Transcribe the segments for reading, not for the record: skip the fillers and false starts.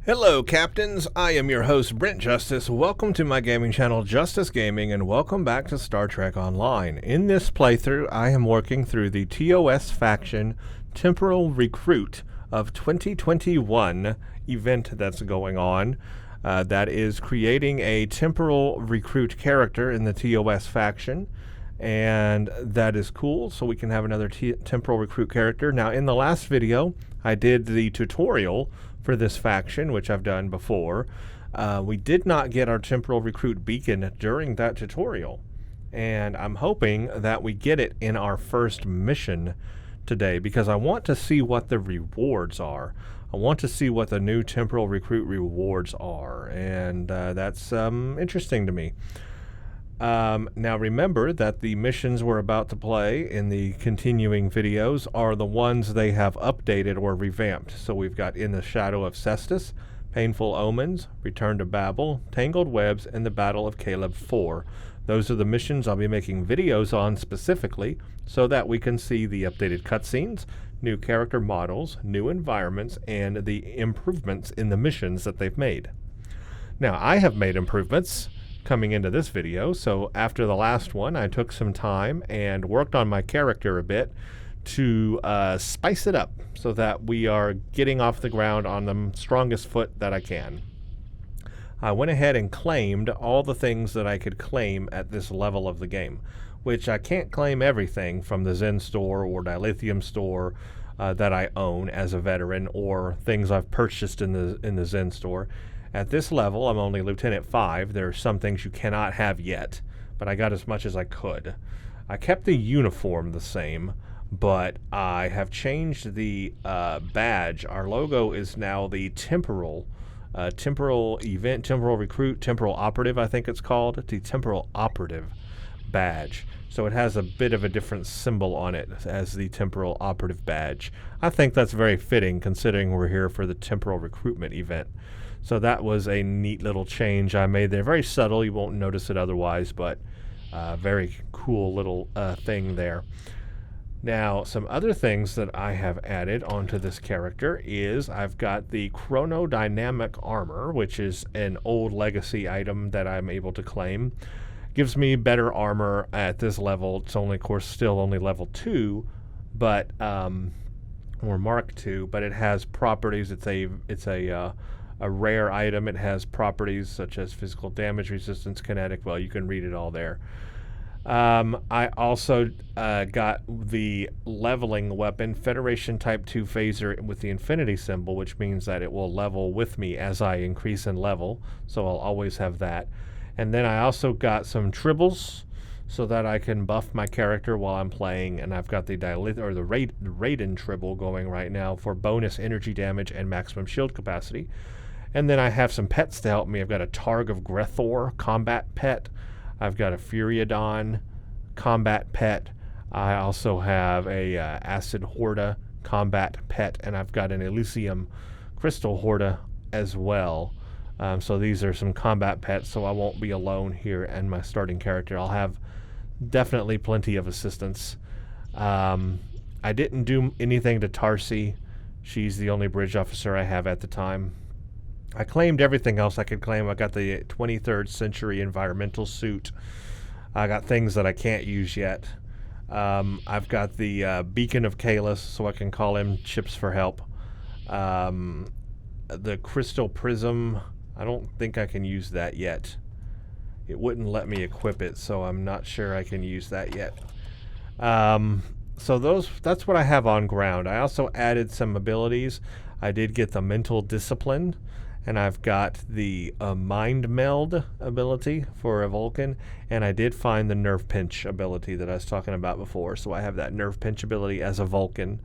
Hello, Captains. I am your host, Brent Justice. Welcome to my gaming channel, Justice Gaming, and welcome back to Star Trek Online. In this playthrough, I am working through the TOS Faction Temporal Recruit of 2021 event that's going on. That is creating a Temporal Recruit character in the TOS Faction. And that is cool, so we can have another Temporal Recruit character. Now, in the last video, I did the tutorial for this faction, which I've done before. We did not get our Temporal Recruit beacon during that tutorial, and I'm hoping that we get it in our first mission today, because I want to see what the rewards are. I want to see what the new Temporal Recruit rewards are, and that's interesting to me. Now remember that the missions we're about to play in the continuing videos are the ones they have updated or revamped. So we've got In the Shadow of Cestus, Painful Omens, Return to Babel, Tangled Webs, and the Battle of Caleb 4. Those are the missions I'll be making videos on specifically so that we can see the updated cutscenes, new character models, new environments, and the improvements in the missions that they've made. Now, I have made improvements coming into this video, so after the last one I took some time and worked on my character a bit to spice it up so that we are getting off the ground on the strongest foot that I can. I went ahead and claimed all the things that I could claim at this level of the game, which I can't claim everything from the Zen store or Dilithium store that I own as a veteran, or things I've purchased in the Zen store. At this level, I'm only Lieutenant 5. There are some things you cannot have yet, but I got as much as I could. I kept the uniform the same, but I have changed the badge. Our logo is now the Temporal Event, Temporal Recruit, Temporal Operative, I think it's called. The Temporal Operative badge. So it has a bit of a different symbol on it as the Temporal Operative badge. I think that's very fitting considering we're here for the Temporal Recruitment event. So that was a neat little change I made there. Very subtle, you won't notice it otherwise, but very cool little thing there. Now, some other things that I have added onto this character is I've got the Chrono Dynamic Armor, which is an old legacy item that I'm able to claim. Gives me better armor at this level. It's only, of course, still only level 2, but or Mark 2, but it has properties. It's a rare item. It has properties such as physical damage, resistance, kinetic. Well, you can read it all there. I also got the leveling weapon, Federation Type 2 phaser with the infinity symbol, which means that it will level with me as I increase in level, so I'll always have that. And then I also got some tribbles so that I can buff my character while I'm playing, and I've got the Raiden tribble going right now for bonus energy damage and maximum shield capacity. And then I have some pets to help me. I've got a Targ of Grethor combat pet. I've got a Furiodon combat pet. I also have a Acid Horda combat pet, and I've got an Elysium Crystal Horda as well. So these are some combat pets, so I won't be alone here and my starting character. I'll have definitely plenty of assistance. I didn't do anything to Tarsi. She's the only bridge officer I have at the time. I claimed everything else I could claim. I got the 23rd century environmental suit. I got things that I can't use yet. I've got the Beacon of Kalis, so I can call him ships for help. The Crystal Prism, I don't think I can use that yet. It wouldn't let me equip it, so I'm not sure I can use that yet. So that's what I have on ground. I also added some abilities. I did get the Mental Discipline, and I've got the Mind Meld ability for a Vulcan, and I did find the Nerve Pinch ability that I was talking about before, so I have that Nerve Pinch ability as a Vulcan.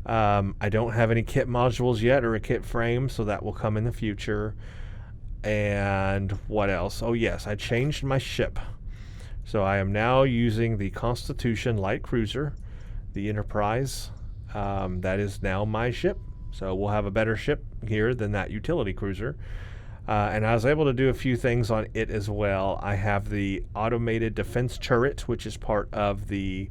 I don't have any kit modules yet or a kit frame, so that will come in the future. And what else? Oh yes, I changed my ship. So I am now using the Constitution Light Cruiser, the Enterprise. That is now my ship. So we'll have a better ship here than that utility cruiser. And I was able to do a few things on it as well. I have the automated defense turret, which is part of the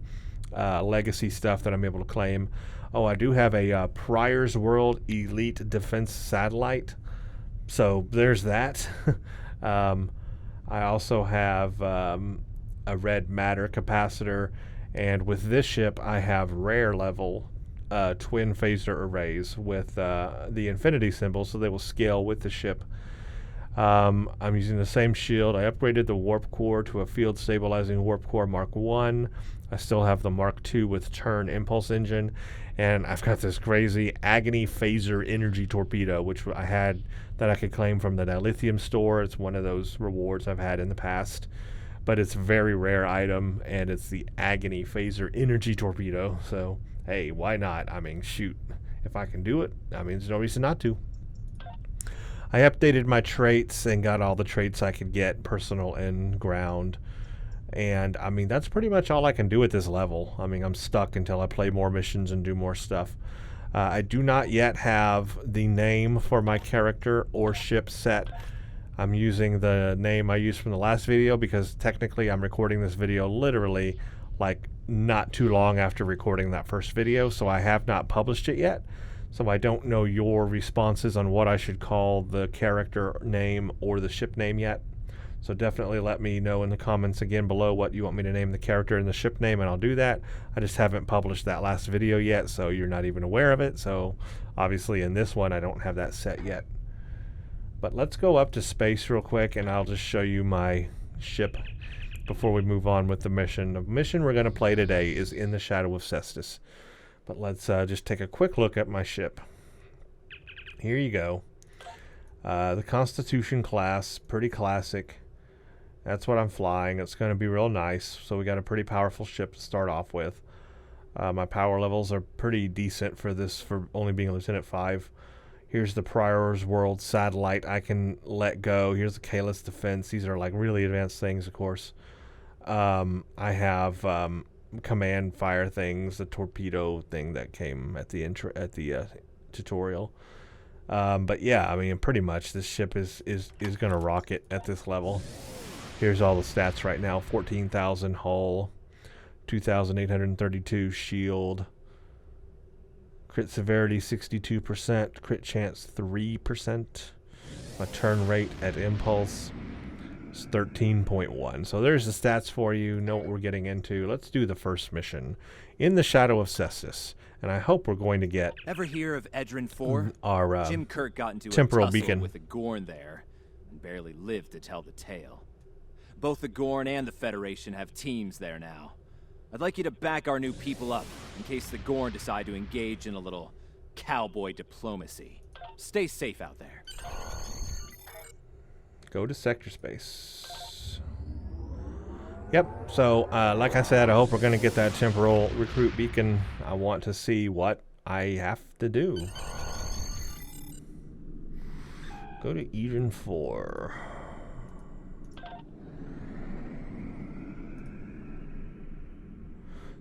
legacy stuff that I'm able to claim. Oh, I do have a Pryor's World Elite Defense Satellite So there's that. I also have a red matter capacitor, and with this ship I have rare level twin phaser arrays with the infinity symbol, so they will scale with the ship. I'm using the same shield. I upgraded the warp core to a field stabilizing warp core Mark 1. I still have the Mark 2 with turn impulse engine, and I've got this crazy agony phaser energy torpedo, which I had that I could claim from the dilithium store. It's one of those rewards I've had in the past, but it's a very rare item, and it's the agony phaser energy torpedo. So hey, why not? I mean, shoot, if I can do it, I mean, there's no reason not to. I updated my traits and got all the traits I could get, personal and ground. And I mean, that's pretty much all I can do at this level. I mean, I'm stuck until I play more missions and do more stuff. I do not yet have the name for my character or ship set. I'm using the name I used from the last video because technically I'm recording this video literally like not too long after recording that first video, so I have not published it yet. So I don't know your responses on what I should call the character name or the ship name yet. So definitely let me know in the comments again below what you want me to name the character and the ship name, and I'll do that. I just haven't published that last video yet, so you're not even aware of it. So obviously in this one I don't have that set yet. But let's go up to space real quick and I'll just show you my ship before we move on with the mission. The mission we're going to play today is In the Shadow of Cestus. But let's just take a quick look at my ship. Here you go. The Constitution class, pretty classic. That's what I'm flying. It's going to be real nice. So we got a pretty powerful ship to start off with. My power levels are pretty decent for this, for only being a Lieutenant 5. Here's the Prior's World satellite I can let go. Here's the Kalis defense. These are like really advanced things, of course. I have command fire things, the torpedo thing that came at the tutorial. But yeah, I mean, pretty much this ship is going to rock it at this level. Here's all the stats right now. 14,000 hull, 2,832 shield, crit severity 62%, crit chance 3%. My turn rate at impulse is 13.1. So there's the stats for you. Know what we're getting into. Let's do the first mission, In the Shadow of Cestus. And I hope we're going to get... Ever hear of Edrin 4? Our Jim Kirk got into temporal a tussle beacon with the Gorn there and barely lived to tell the tale. Both the Gorn and the Federation have teams there now. I'd like you to back our new people up in case the Gorn decide to engage in a little cowboy diplomacy. Stay safe out there. Go to sector space. Yep, so like I said, I hope we're going to get that temporal recruit beacon. I want to see what I have to do. Go to Eden 4.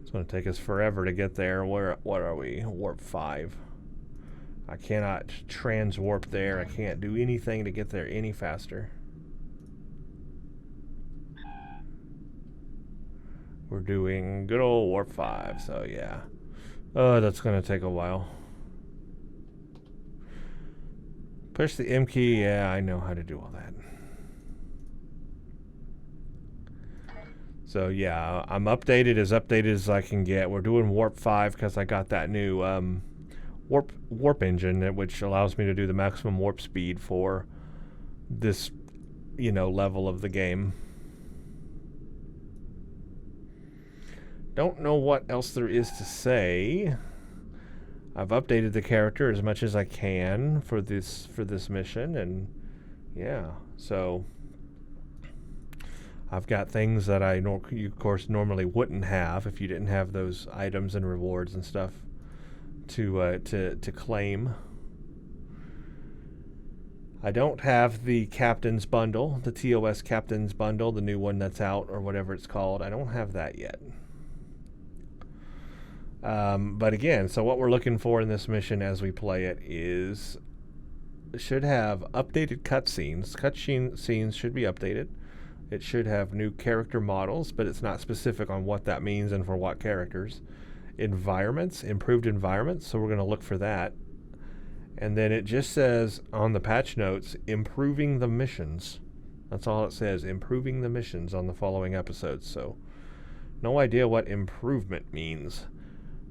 It's going to take us forever to get there. What are we? Warp 5. I cannot transwarp there. I can't do anything to get there any faster. We're doing good old warp 5, so yeah. Oh, that's going to take a while. Push the M key. Yeah, I know how to do all that. So yeah, I'm updated as I can get. We're doing warp 5 because I got that new warp engine, which allows me to do the maximum warp speed for this, level of the game. Don't know what else there is to say. I've updated the character as much as I can for this mission, and yeah, so I've got things that you of course normally wouldn't have if you didn't have those items and rewards and stuff to claim. I don't have the Captain's Bundle, the TOS Captain's Bundle, the new one that's out, or whatever it's called. I don't have that yet. But again, so what we're looking for in this mission as we play it should have updated cutscenes. Cutscenes should be updated. It should have new character models, but it's not specific on what that means and for what characters. Environments, improved environments, so we're going to look for that. And then it just says on the patch notes, improving the missions. That's all it says, improving the missions on the following episodes. So no idea what improvement means.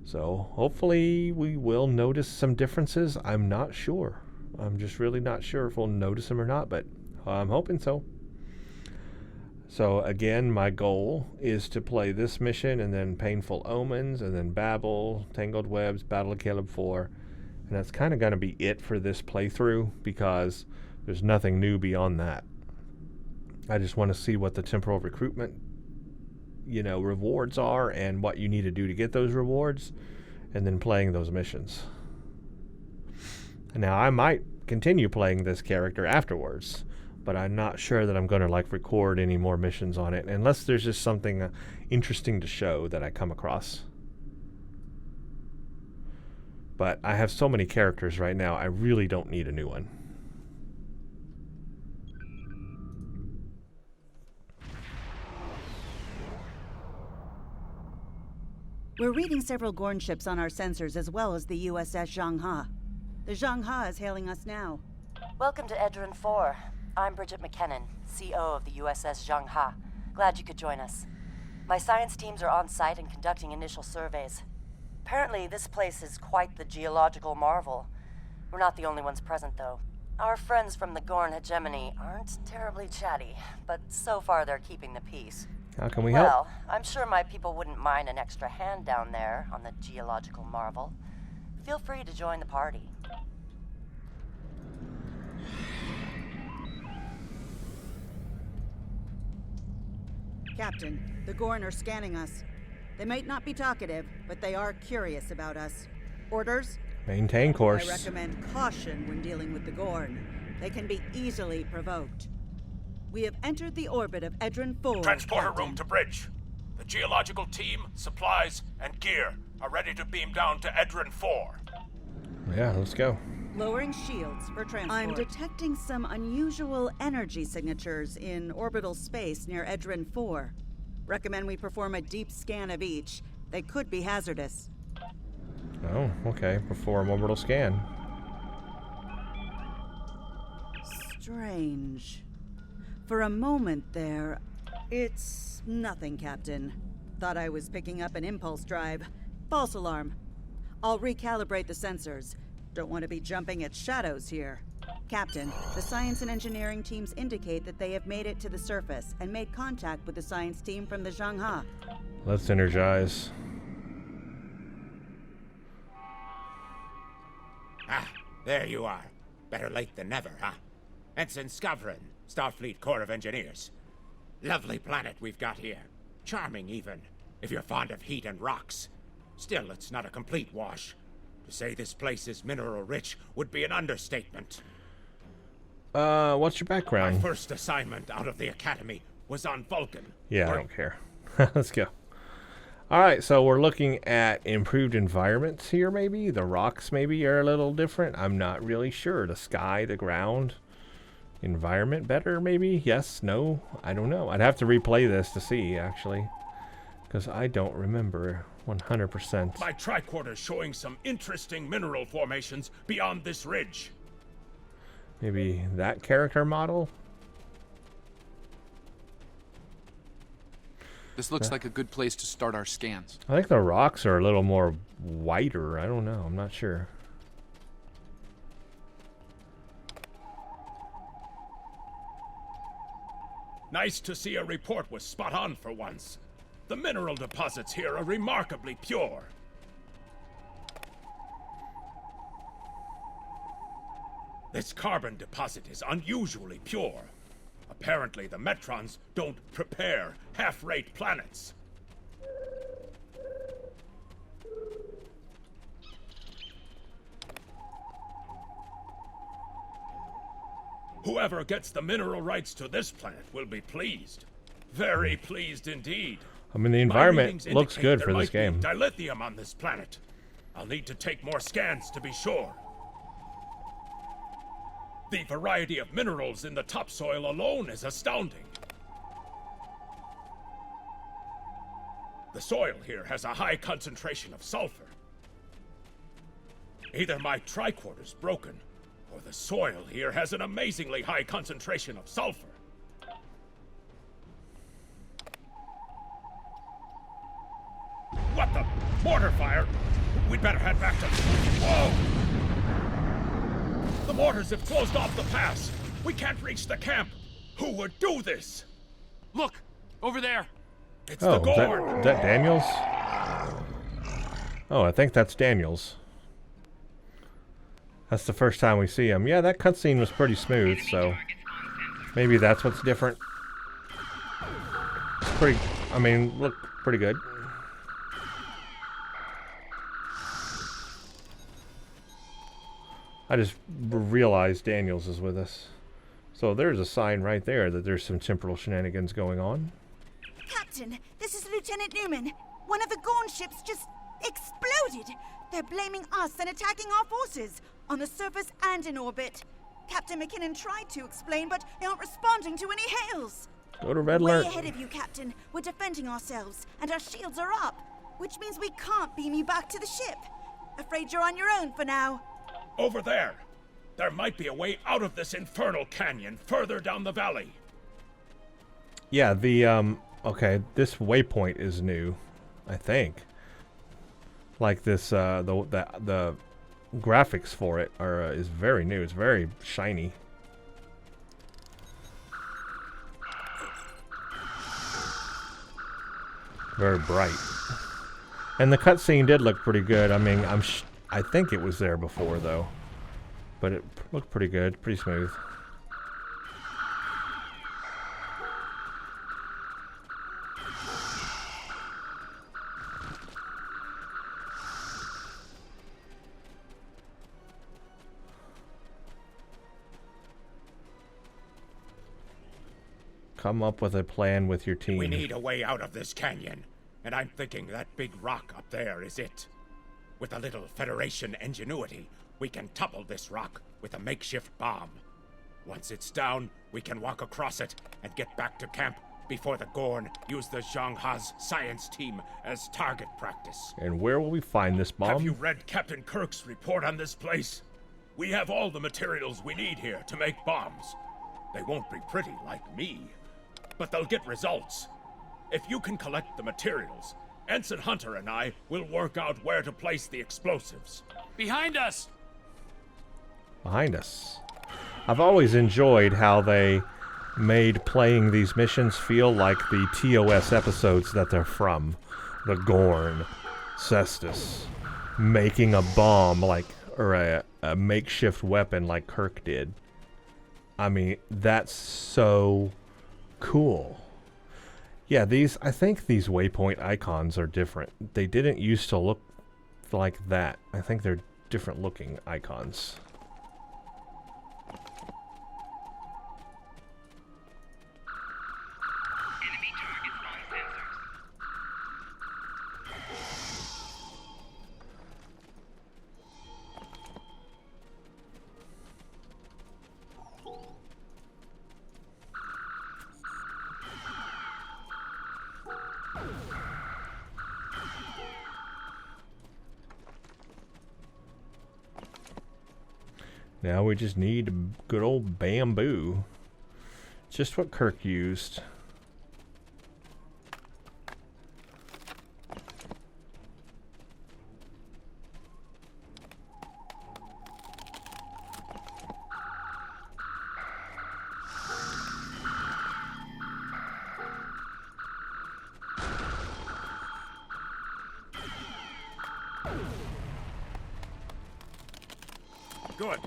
So hopefully we will notice some differences. I'm not sure. I'm just really not sure if we'll notice them or not, but I'm hoping so. So again, my goal is to play this mission and then Painful Omens and then Babel, Tangled Webs, Battle of Caleb 4. And that's kind of going to be it for this playthrough because there's nothing new beyond that. I just want to see what the temporal recruitment, rewards are and what you need to do to get those rewards, and then playing those missions. Now, I might continue playing this character afterwards, but I'm not sure that I'm going to record any more missions on it unless there's just something interesting to show that I come across. But I have so many characters right now, I really don't need a new one. We're reading several Gorn ships on our sensors as well as the USS Zhangha. The Zhangha is hailing us now. Welcome to Edrin 4. I'm Bridget McKinnon, CO of the USS Zhangha. Glad you could join us. My science teams are on site and conducting initial surveys. Apparently, this place is quite the geological marvel. We're not the only ones present, though. Our friends from the Gorn hegemony aren't terribly chatty, but so far they're keeping the peace. How can we help? Well, I'm sure my people wouldn't mind an extra hand down there on the geological marvel. Feel free to join the party. Captain, the Gorn are scanning us. They might not be talkative, but they are curious about us. Orders? Maintain course. I recommend caution when dealing with the Gorn. They can be easily provoked. We have entered the orbit of Edrin 4. Transporter Captain. room to bridge. The geological team, supplies, and gear are ready to beam down to Edrin 4. Yeah, let's go. Lowering shields for transport. I'm detecting some unusual energy signatures in orbital space near Edrin 4. Recommend we perform a deep scan of each. They could be hazardous. Oh, okay. Perform orbital scan. Strange. For a moment there, it's nothing, Captain. Thought I was picking up an impulse drive. False alarm. I'll recalibrate the sensors. Don't want to be jumping at shadows here. Captain, the science and engineering teams indicate that they have made it to the surface and made contact with the science team from the Zhangha. Let's energize. Ah, there you are. Better late than never, huh? Ensign Skavrin, Starfleet Corps of Engineers. Lovely planet we've got here. Charming, even, if you're fond of heat and rocks. Still, it's not a complete wash. To say this place is mineral-rich would be an understatement. What's your My background? first assignment out of the Academy was on Vulcan. Yeah, I don't care. Let's go. Alright, so we're looking at improved environments here, maybe? The rocks, maybe, are a little different. I'm not really sure. The sky, the ground, environment better, maybe? Yes, no, I don't know. I'd have to replay this to see, actually, because I don't remember 100%. My tricorder's showing some interesting mineral formations beyond this ridge. Maybe that character model? This looks like a good place to start our scans. I think the rocks are a little more whiter. I don't know. I'm not sure. Nice to see a report was spot on for once. The mineral deposits here are remarkably pure. This carbon deposit is unusually pure. Apparently, the Metrons don't prepare half-rate planets. Whoever gets the mineral rights to this planet will be pleased. Very pleased indeed. I mean, the My environment readings looks indicate good there for this might be game. dilithium on this planet. I'll need to take more scans to be sure. The variety of minerals in the topsoil alone is astounding. The soil here has a high concentration of sulfur. Either my tricorder's broken, or the soil here has an amazingly high concentration of sulfur. What the? Mortar fire? We'd better head back to... Whoa! The mortars have closed off the pass. We can't reach the camp. Who would do this? Look! Over there! It's the Oh, Gorn! is that Daniels? Oh, I think that's Daniels. That's the first time we see him. Yeah, that cutscene was pretty smooth, so maybe that's what's different. It's pretty, I mean, look pretty good. I just realized Daniels is with us. So there's a sign right there that there's some temporal shenanigans going on. Captain, this is Lieutenant Newman. One of the Gorn ships just exploded. They're blaming us and attacking our forces, on the surface and in orbit. Captain McKinnon tried to explain, but they aren't responding to any hails. Go to Red Way Alert. ahead of you, Captain. We're defending ourselves, and our shields are up, which means we can't beam you back to the ship. Afraid you're on your own for now. Over there! There might be a way out of this infernal canyon further down the valley. Yeah, the, okay, this waypoint is new, I think. Like this, the graphics for it are is very new. It's very shiny. Very bright. And the cutscene did look pretty good. I mean, I think it was there before though, but it looked pretty good, pretty smooth. Come up with a plan with your team. We need a way out of this canyon, and I'm thinking that big rock up there is it. With a little Federation ingenuity, we can topple this rock with a makeshift bomb. Once it's down, we can walk across it and get back to camp before the Gorn use the Zhang Ha's science team as target practice. And where will we find this bomb? Have you read Captain Kirk's report on this place? We have all the materials we need here to make bombs. They won't be pretty like me, but they'll get results. If you can collect the materials, Ensign Hunter and I will work out where to place the explosives. Behind us! Behind us. I've always enjoyed how they made playing these missions feel like the TOS episodes that they're from. The Gorn, Cestus, making a bomb like, or a makeshift weapon like Kirk did. I mean, that's so cool. Yeah, I think these waypoint icons are different. They didn't used to look like that. I think they're different looking icons. Enemy targets on sensors. Now we just need good old bamboo. Just what Kirk used. Good.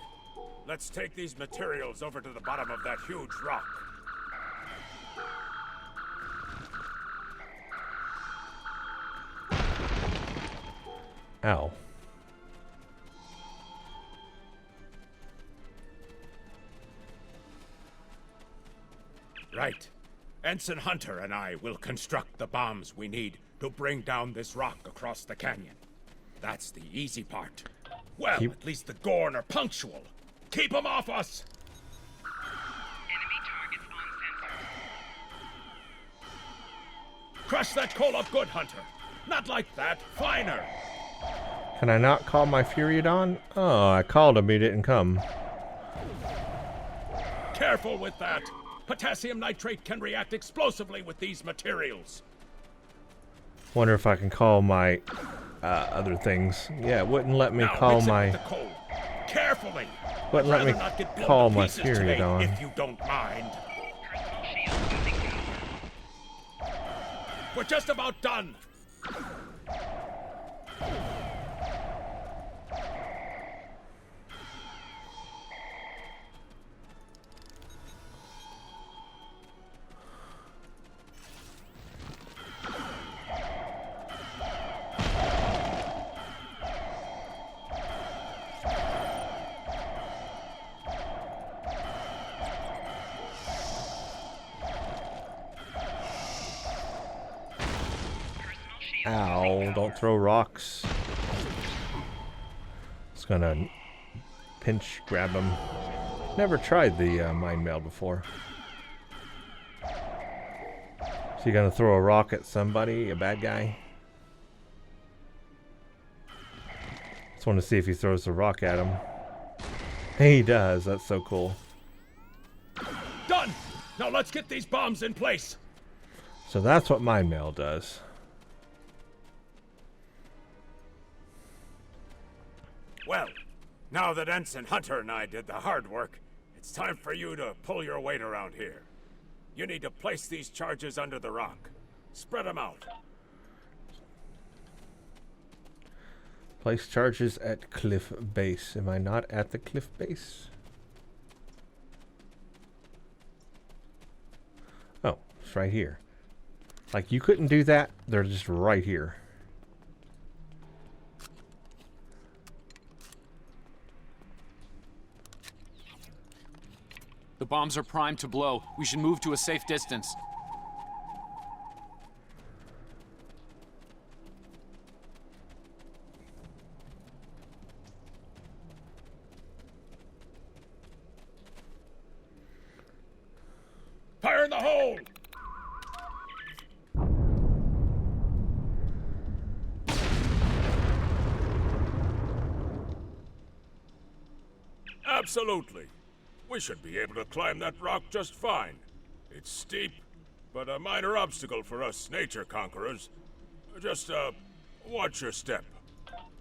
Let's take these materials over to the bottom of that huge rock. Ow. Right. Ensign Hunter and I will construct the bombs we need to bring down this rock across the canyon. That's the easy part. Well, at least the Gorn are punctual. Keep them off us! Enemy targets on sensors. Crush that coal up good, Hunter. Not like that. Finer. Kind Can I not call my Furiodon? Oh, I called him, he didn't come. Careful with that! Potassium nitrate can react explosively with these materials. Wonder if I can call my other things. Yeah, it wouldn't let me Now, call mix it my... with the coal. Carefully! Wouldn't let me Rather not get blown call to my pieces today, Furiodon. if you don't mind. Personal shield losing power. We're just about done! Ow, don't throw rocks. It's gonna pinch grab him. Never tried the mind meld before. So you gonna throw a rock at somebody, a bad guy? Just want to see if he throws a rock at him. He does, that's so cool. Done! Now let's get these bombs in place! So that's what mind meld does. Well, now that Ensign Hunter and I did the hard work, it's time for you to pull your weight around here. You need to place these charges under the rock. Spread them out. Place charges at cliff base. Am I not at the cliff base? Oh, it's right here. Like, you couldn't do that. They're just right here. The bombs are primed to blow. We should move to a safe distance. Fire in the hole! Absolutely. We should be able to climb that rock just fine. It's steep, but a minor obstacle for us nature conquerors. Just, watch your step.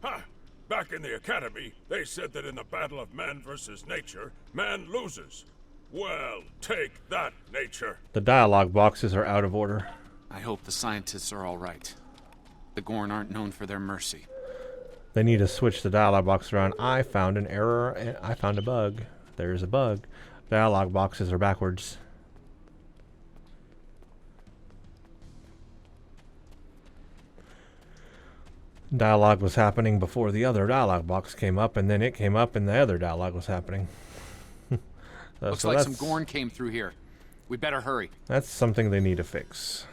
Huh. Back in the Academy, they said that in the battle of man versus nature, man loses. Well, take that, nature. The dialogue boxes are out of order. I hope the scientists are all right. The Gorn aren't known for their mercy. They need to switch the dialogue box around. I found an error and I found a bug. There's a bug. Dialogue boxes are backwards. Dialogue was happening before the other dialogue box came up, and then it came up and the other dialogue was happening. Looks like some Gorn came through here. We better hurry. That's something they need to fix.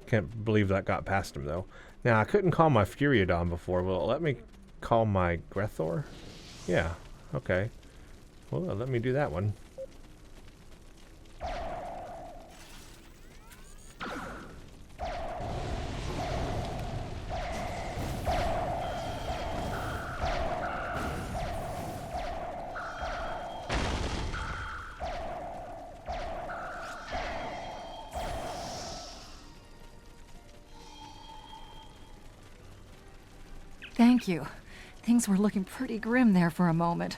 Can't believe that got past him, though. Now, I couldn't call my Furiodon before. Well, let me call my Grethor? Yeah, okay. Well, let me do that one. Thank you. Things were looking pretty grim there for a moment.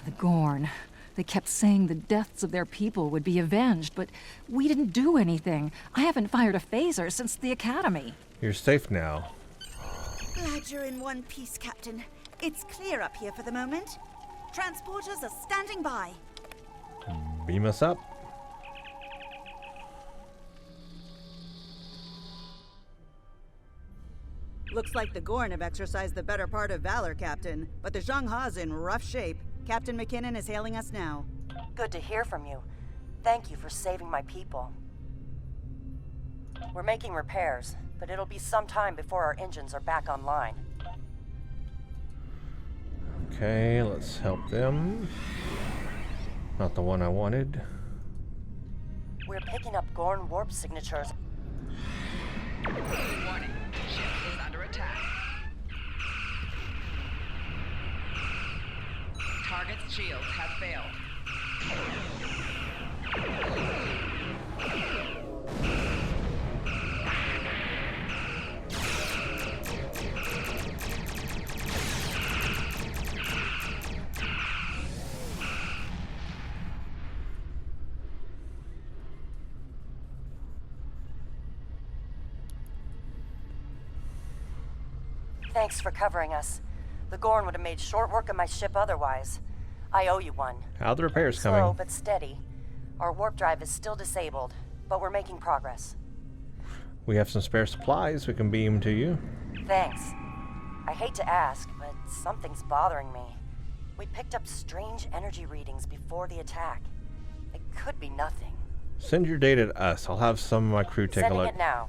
The Gorn. They kept saying the deaths of their people would be avenged, but we didn't do anything. I haven't fired a phaser since the Academy. You're safe now. Glad you're in one piece, Captain. It's clear up here for the moment. Transporters are standing by. Beam us up. Looks like the Gorn have exercised the better part of valor, Captain. But the Zhangha's in rough shape. Captain McKinnon is hailing us now. Good to hear from you. Thank you for saving my people. We're making repairs, but it'll be some time before our engines are back online. Okay, let's help them. Not the one I wanted. We're picking up Gorn warp signatures. Warning. Ship is under attack. Target's shields have failed. Thanks for covering us. The Gorn would have made short work of my ship otherwise. I owe you one. How are the repairs Slow coming? but steady. Our warp drive is still disabled, but we're making progress. We have some spare supplies we can beam to you. Thanks. I hate to ask, but something's bothering me. We picked up strange energy readings before the attack. It could be nothing. Send your data to us. I'll have some of my crew take a Sending look. it now.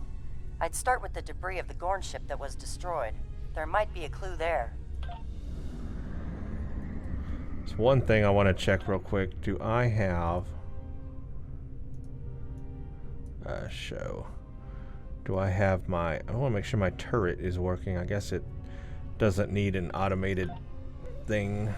I'd start with the debris of the Gorn ship that was destroyed. There might be a clue there. There's one thing I want to check real quick. Do I have show? Do I have my... I want to make sure my turret is working. I guess it doesn't need an automated thing.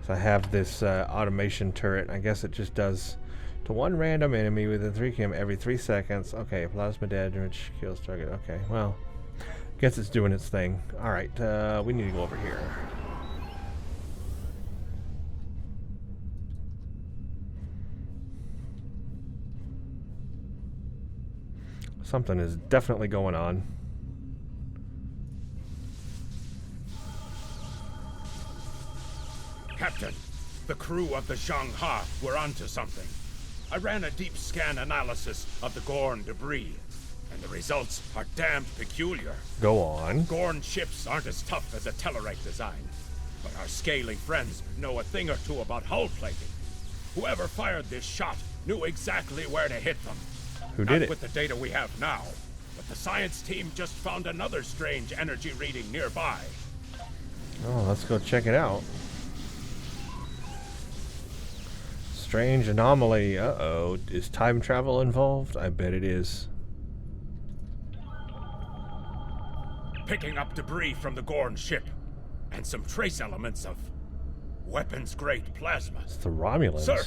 So I have this automation turret. I guess it just does to one random enemy within 3 km every 3 seconds. Okay, plasma damage kills target. Okay, well, guess it's doing its thing. Alright, we need to go over here. Something is definitely going on. Captain, the crew of the Zhang-Ha were onto something. I ran a deep scan analysis of the Gorn debris, and the results are damned peculiar. Go on. Gorn ships aren't as tough as a Tellarite design, but our scaly friends know a thing or two about hull plating. Whoever fired this shot knew exactly where to hit them. Who did Not it? with the data we have now, but the science team just found another strange energy reading nearby. Oh, let's go check it out. Strange anomaly. Uh-oh. Is time travel involved? I bet it is. Picking up debris from the Gorn ship, and some trace elements of weapons-grade plasma. It's the Romulans. Sir,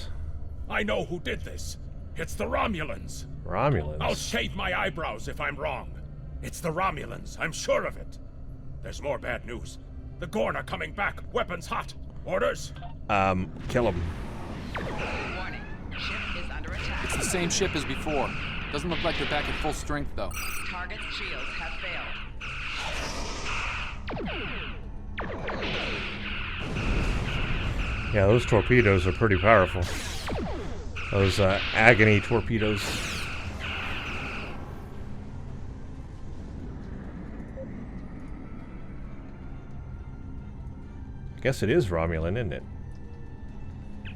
I know who did this. It's the Romulans. Romulans. I'll shave my eyebrows if I'm wrong. It's the Romulans, I'm sure of it. There's more bad news. The Gorn are coming back, weapons hot. Orders? Kill them. Warning. Ship is under attack. It's the same ship as before. Doesn't look like they're back at full strength, though. Target's shields have failed. Yeah, those torpedoes are pretty powerful. Those agony torpedoes. I guess it is Romulan, isn't it?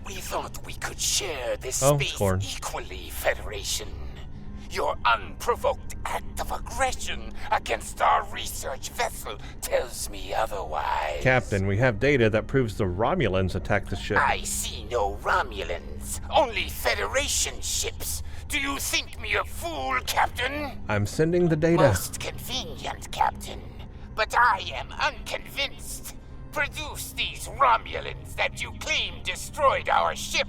We thought we could share this Oh, space Scorn. equally, Federation. Your unprovoked act of aggression against our research vessel tells me otherwise. Captain, we have data that proves the Romulans attacked the ship. I see no Romulans, only Federation ships. Do you think me a fool, Captain? I'm sending the data. Most convenient, Captain. But I am unconvinced. Produce these Romulans that you claim destroyed our ship,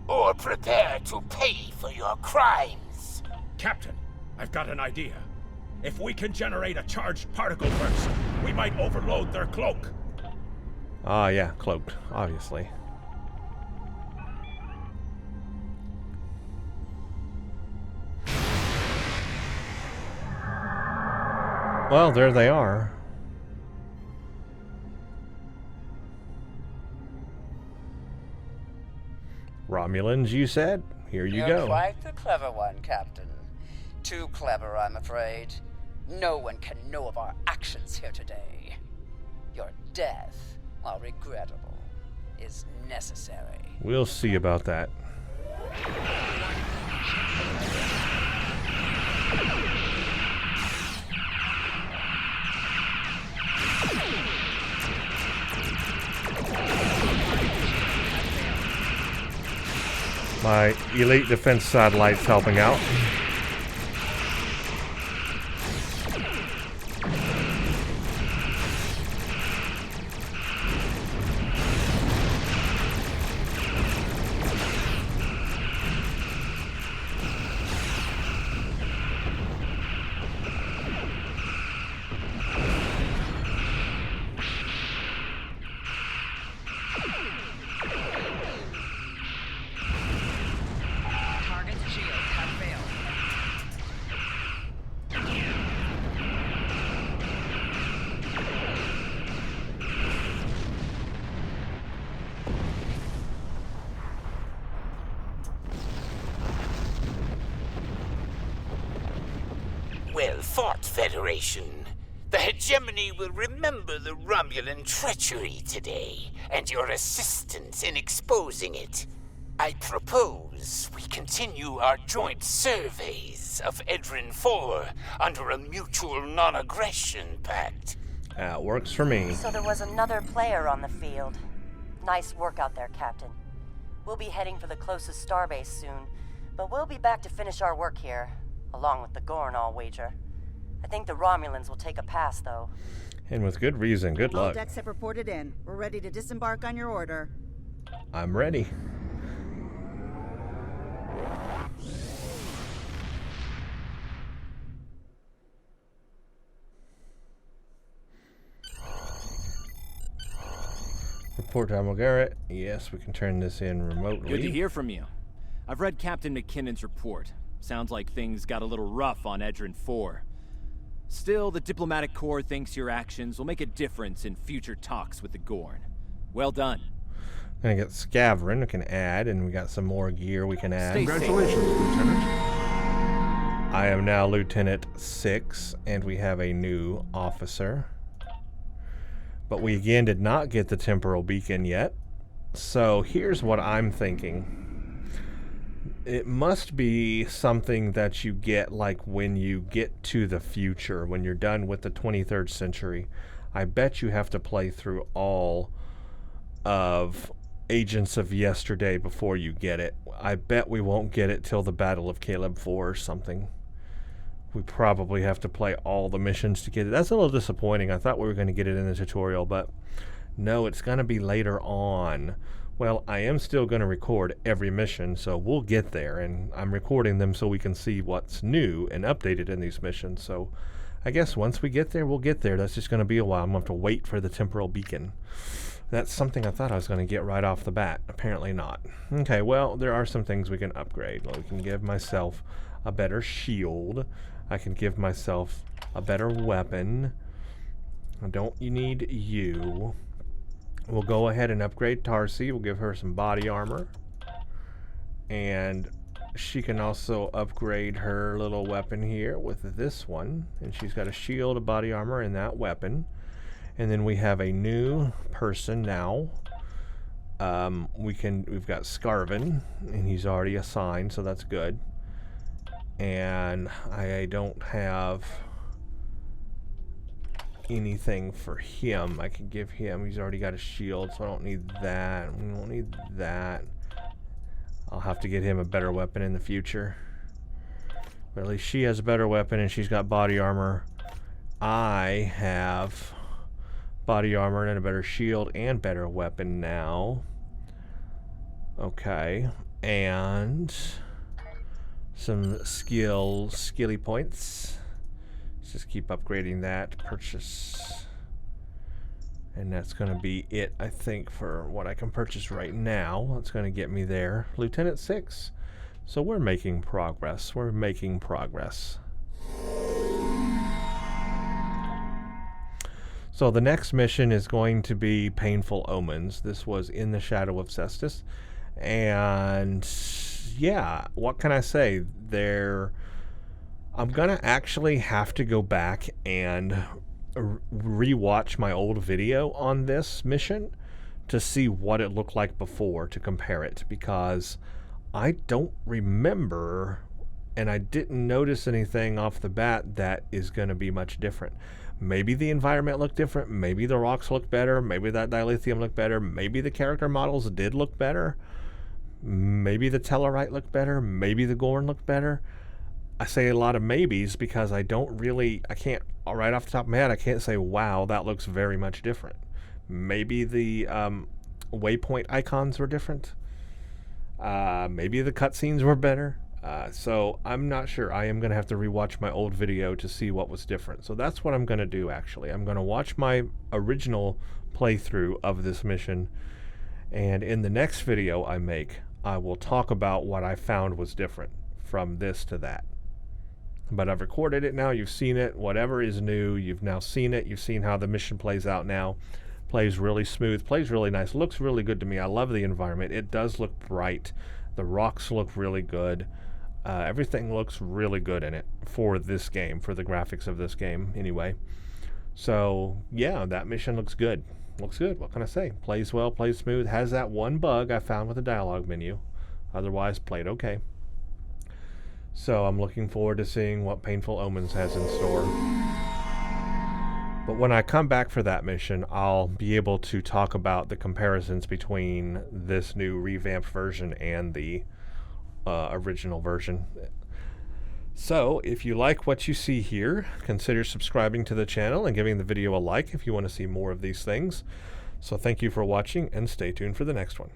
or prepare to pay for your crimes. Captain, I've got an idea. If we can generate a charged particle first, we might overload their cloak. Ah, yeah, cloaked, obviously. Well, there they are. Romulans, you said? Here you You're go. quite the clever one, Captain. Too clever, I'm afraid. No one can know of our actions here today. Your death, while regrettable, is necessary. We'll see about that. My elite defense satellite's helping out. fought, Federation. The hegemony will remember the Romulan treachery today, and your assistance in exposing it. I propose we continue our joint surveys of Edrin 4 under a mutual non-aggression pact. That works for me. So there was another player on the field. Nice work out there, Captain. We'll be heading for the closest starbase soon, but we'll be back to finish our work here, along with the Gorn, I'll wager. I think the Romulans will take a pass, though. And with good reason. Good All luck. decks have reported in. We're ready to disembark on your order. I'm ready. Report to Admiral Garrett. Yes, we can turn this in remotely. Good to hear from you. I've read Captain McKinnon's report. Sounds like things got a little rough on Edrin 4. Still, the diplomatic corps thinks your actions will make a difference in future talks with the Gorn. Well done. Gonna get Scaverin we can add, and we got some more gear we can add. Congratulations, Lieutenant. I am now Lieutenant 6, and we have a new officer. But we again did not get the temporal beacon yet. So here's what I'm thinking. It must be something that you get like when you get to the future, when you're done with the 23rd century. I bet you have to play through all of Agents of Yesterday before you get it. I bet we won't get it till the Battle of Caleb 4 or something. We probably have to play all the missions to get it. That's a little disappointing. I thought we were going to get it in the tutorial, but no, it's going to be later on. Well, I am still going to record every mission, so we'll get there, and I'm recording them so we can see what's new and updated in these missions. So I guess once we get there, we'll get there. That's just going to be a while. I'm going to have to wait for the temporal beacon. That's something I thought I was going to get right off the bat. Apparently not. Okay, well, there are some things we can upgrade. We can give myself a better shield. I can give myself a better weapon. Don't you need you? We'll go ahead and upgrade Tarsi. We'll give her some body armor. And she can also upgrade her little weapon here with this one. And she's got a shield, a body armor, and that weapon. And then we have a new person now. We've got Scarvin, and he's already assigned, so that's good. And I don't have anything for him. I can give him, he's already got a shield, so I don't need that. We don't need that. I'll have to get him a better weapon in the future. But at least she has a better weapon and she's got body armor. I have body armor and a better shield and better weapon now. Okay. And some skilly points. Let's just keep upgrading that. Purchase. And that's going to be it, I think, for what I can purchase right now. That's going to get me there. Lieutenant 6. So we're making progress. We're making progress. So the next mission is going to be Painful Omens. This was in the Shadow of Cestus. And yeah, what can I say? I'm gonna actually have to go back and rewatch my old video on this mission to see what it looked like before, to compare it, because I don't remember, and I didn't notice anything off the bat that is going to be much different. Maybe the environment looked different, maybe the rocks looked better, maybe that dilithium looked better, maybe the character models did look better, maybe the Tellarite looked better, maybe the Gorn looked better. I say a lot of maybes because I can't, right off the top of my head, I can't say, wow, that looks very much different. Maybe the waypoint icons were different. Maybe the cutscenes were better. So I'm not sure. I am going to have to rewatch my old video to see what was different. So that's what I'm going to do, actually. I'm going to watch my original playthrough of this mission, and in the next video I make, I will talk about what I found was different from this to that. But I've recorded it now. You've seen it. Whatever is new, you've now seen it. You've seen how the mission plays out now. Plays really smooth. Plays really nice. Looks really good to me. I love the environment. It does look bright. The rocks look really good. Everything looks really good in it for this game, for the graphics of this game anyway. So yeah, that mission looks good. Looks good. What can I say? Plays well, plays smooth. Has that one bug I found with the dialogue menu. Otherwise, played okay. So I'm looking forward to seeing what Painful Omens has in store. But when I come back for that mission, I'll be able to talk about the comparisons between this new revamped version and the original version. So, if you like what you see here, consider subscribing to the channel and giving the video a like if you want to see more of these things. So thank you for watching, and stay tuned for the next one.